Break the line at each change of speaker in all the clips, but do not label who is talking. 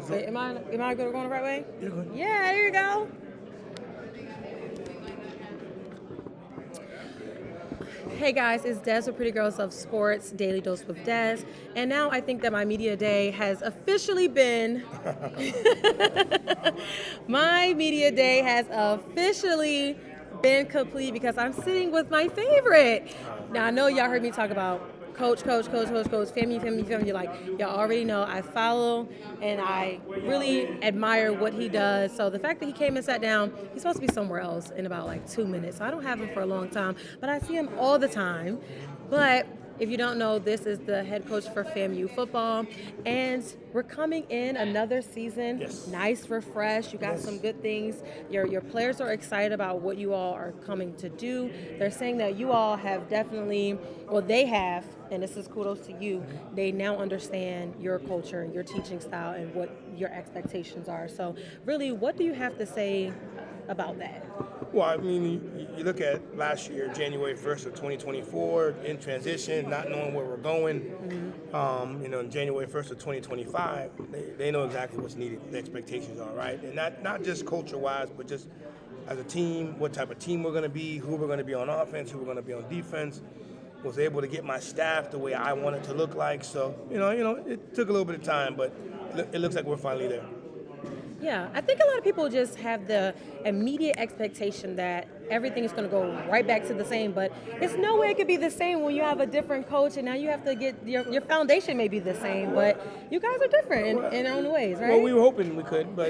Wait, am I going the right way?
You're good.
Yeah, there you go. Hey guys, it's Des with Pretty Girls Love Sports, Daily Dose with Des. And now I think that my media day has officially been my media day has officially been complete because I'm sitting with my favorite. Now I know y'all heard me talk about coach, family. You're like, y'all already know I follow and I really admire what he does. So the fact that he came and sat down, he's supposed to be somewhere else in about like 2 minutes. So I don't have him for a long time, but I see him all the time. But if you don't know, this is the head coach for FAMU football, and we're coming in another season.
Yes.
Nice, refresh. You got some good things. Your players are excited about what you all are coming to do. They're saying that you all have definitely, well, they have, and this is kudos to you. They now understand your culture, your teaching style, and what your expectations are. So, really, what do you have to say about that?
Well, I mean, you look at last year, January 1st of 2024, in transition, not knowing where we're going. January 1st of 2025, they know exactly what's needed, the expectations are, right? And not just culture-wise, but just as a team, what type of team we're going to be, who we're going to be on offense, who we're going to be on defense. Was able to get my staff the way I want it to look like. So, it took a little bit of time, but it looks like we're finally there.
Yeah, I think a lot of people just have the immediate expectation that everything is going to go right back to the same, but it's no way it could be the same when you have a different coach and now you have to get your foundation may be the same, but you guys are different in your own ways, right?
Well, we were hoping we could, but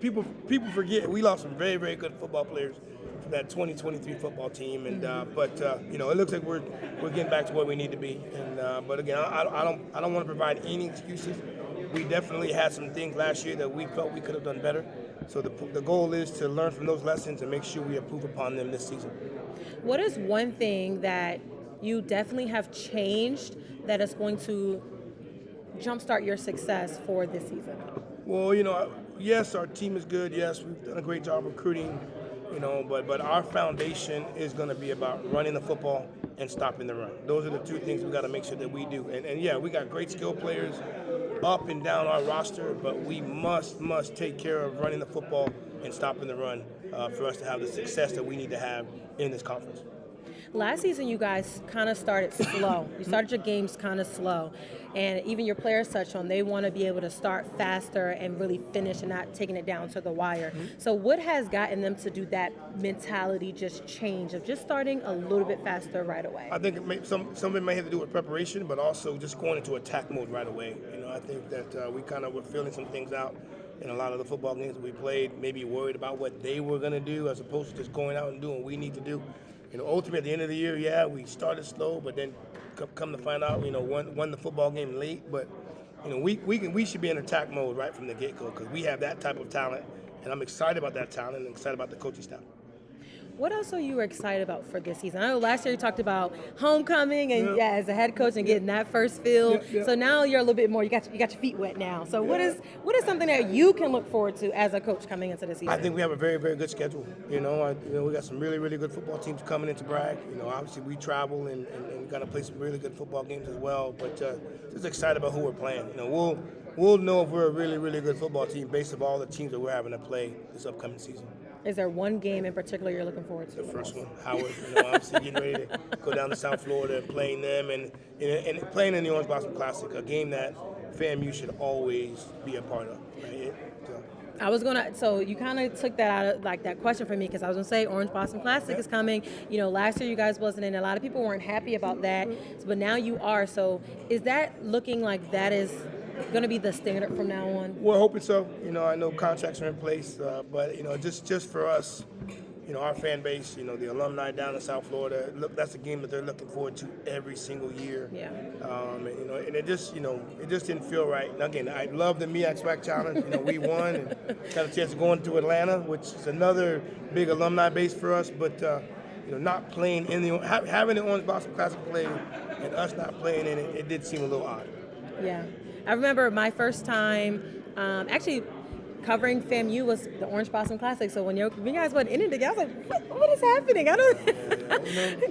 people forget we lost some very, very good football players for that 2023 football team, and it looks like we're getting back to where we need to be, and but again, I don't want to provide any excuses. We definitely had some things last year that we felt we could have done better. So the goal is to learn from those lessons and make sure we improve upon them this season.
What is one thing that you definitely have changed that is going to jumpstart your success for this season?
Well, yes, our team is good. Yes, we've done a great job recruiting, but our foundation is going to be about running the football and stopping the run. Those are the two things we got to make sure that we do. And yeah, we got great skill players up and down our roster, but we must take care of running the football and stopping the run for us to have the success that we need to have in this conference.
Last season, you guys kind of started slow. You started your games kind of slow. And even your players touched on, they want to be able to start faster and really finish and not taking it down to the wire. So what has gotten them to do that mentality just change of just starting a little bit faster right away?
I think some of it may have to do with preparation, but also just going into attack mode right away. I think that we kind of were feeling some things out in a lot of the football games we played, maybe worried about what they were going to do as opposed to just going out and doing what we need to do. Ultimately at the end of the year, yeah, we started slow, but then come to find out, won the football game late. But we should be in attack mode right from the get-go because we have that type of talent, and I'm excited about that talent and excited about the coaching staff.
What else are you excited about for this season? I know last year you talked about homecoming and as a head coach and getting that first feel. So now you're a little bit more. You got your feet wet now. So what is something that you can look forward to as a coach coming into the season?
I think we have a very, very good schedule. We got some really, really good football teams coming into Bragg. Obviously we travel and got to play some really good football games as well. But just excited about who we're playing. We'll know if we're a really, really good football team based on all the teams that we're having to play this upcoming season.
Is there one game in particular you're looking forward to?
The first one, Howard. Obviously getting ready to go down to South Florida and playing them, and playing in the Orange Blossom Classic, a game that FAMU should always be a part of. Right?
So you kind of took that out of like that question for me because I was gonna say Orange Blossom Classic is coming. Last year you guys wasn't in. A lot of people weren't happy about that, but now you are. So is that looking like that is going to be the standard from now on?
We're hoping so. I know contracts are in place, but just for us, our fan base, the alumni down in South Florida, look, that's a game that they're looking forward to every single year.
Yeah.
And it just didn't feel right. And again, I love the MEAC SWAC Challenge. We won and got a chance to go into Atlanta, which is another big alumni base for us. But not playing in having the Orange Blossom Classic play and us not playing in it, it did seem a little odd.
Yeah. I remember my first time, actually, covering FAMU was the Orange Blossom Classic. So when you guys went in it together, I was like, what is happening? I don't.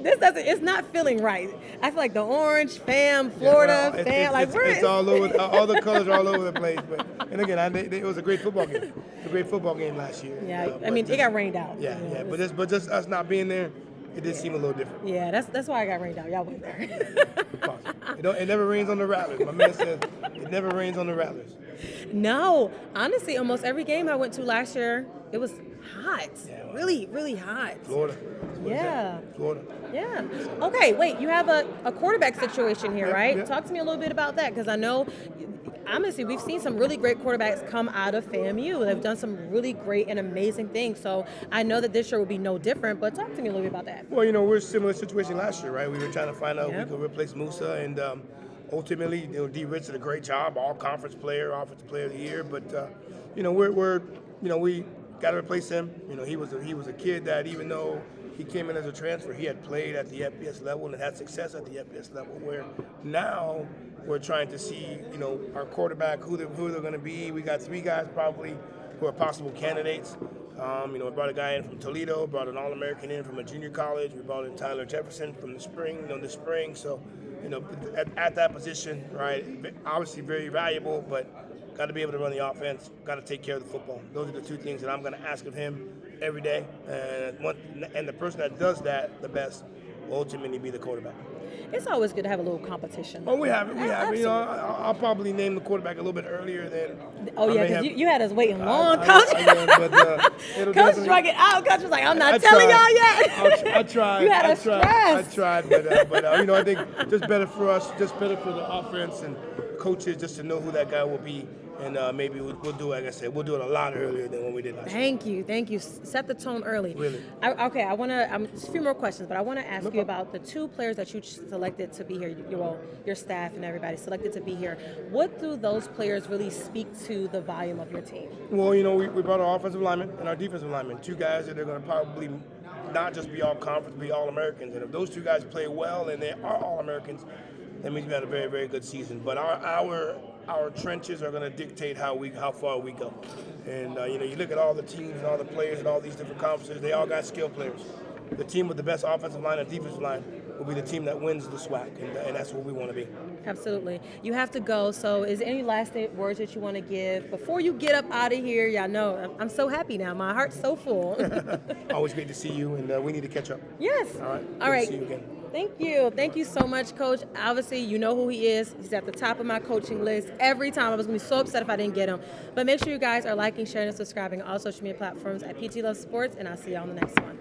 This doesn't. It's not feeling right. I feel like the orange, FAM, Florida, FAM.
It's all over. All the colors are all over the place. But and again, it was a great football game. It was a great football game last year.
Yeah, I mean, it got rained out.
Yeah, yeah. But just us not being there, it did seem a little different.
Yeah, that's why I got rained out. Y'all went there.
It never rains on the Rattlers. My man says it never rains on the Rattlers.
No, honestly, almost every game I went to last year, it was hot. Yeah, really, really hot.
Florida.
Yeah.
Florida.
Yeah. Okay, wait, you have a quarterback situation here, right?
Yeah.
Talk to me a little bit about that, because I know, honestly, we've seen some really great quarterbacks come out of FAMU. They've done some really great and amazing things. So I know that this year will be no different, but talk to me a little bit about that.
Well, we're a similar situation last year, right? We were trying to find out if we could replace Musa, and ultimately, D. Rich did a great job, all conference player, offensive player of the year. But we got to replace him. He was a kid that, even though he came in as a transfer, he had played at the FBS level and had success at the FBS level. Where now we're trying to see, our quarterback, who they're going to be. We got 3 guys probably who are possible candidates. We brought a guy in from Toledo, brought an All-American in from a junior college. We brought in Tyler Jefferson from the spring. So, at that position, right, obviously very valuable, but got to be able to run the offense, got to take care of the football. Those are the 2 things that I'm going to ask of him every day. And the person that does that the best will ultimately be the quarterback.
It's always good to have a little competition.
Oh, we have it. I'll probably name the quarterback a little bit earlier than.
Oh, yeah, because you had us waiting long, Coach. Coach drug it out. Coach was like, I'm not telling y'all yet.
I tried.
You had us stressed.
I tried, but I think just better for us, just better for the offense and coaches just to know who that guy will be. And maybe we'll do, like I said, we'll do it a lot earlier than when we did last year.
Thank you. Set the tone early.
Really?
Okay, I want to, just a few more questions, but I want to ask you about the 2 players that you selected to be here, your staff and everybody selected to be here. What do those players really speak to the volume of your team?
Well, we brought our offensive lineman and our defensive lineman, 2 guys that are going to probably not just be all conference, be all Americans. And if those 2 guys play well and they are all Americans, that means we had a very, very good season. But our trenches are going to dictate how far we go. And you look at all the teams and all the players and all these different conferences, they all got skilled players. The team with the best offensive line and defensive line will be the team that wins the Swac, and that's what we want to be.
Absolutely. You have to go. So is there any last words that you want to give before you get up out of here? Y'all know I'm so happy now. My heart's so full.
Always great to see you, and we need to catch up.
Yes.
All right.
Good
to see you again.
Thank you. Thank you so much, Coach. Obviously, you know who he is. He's at the top of my coaching list every time. I was going to be so upset if I didn't get him. But make sure you guys are liking, sharing, and subscribing on all social media platforms at PT Love Sports, and I'll see you on the next one.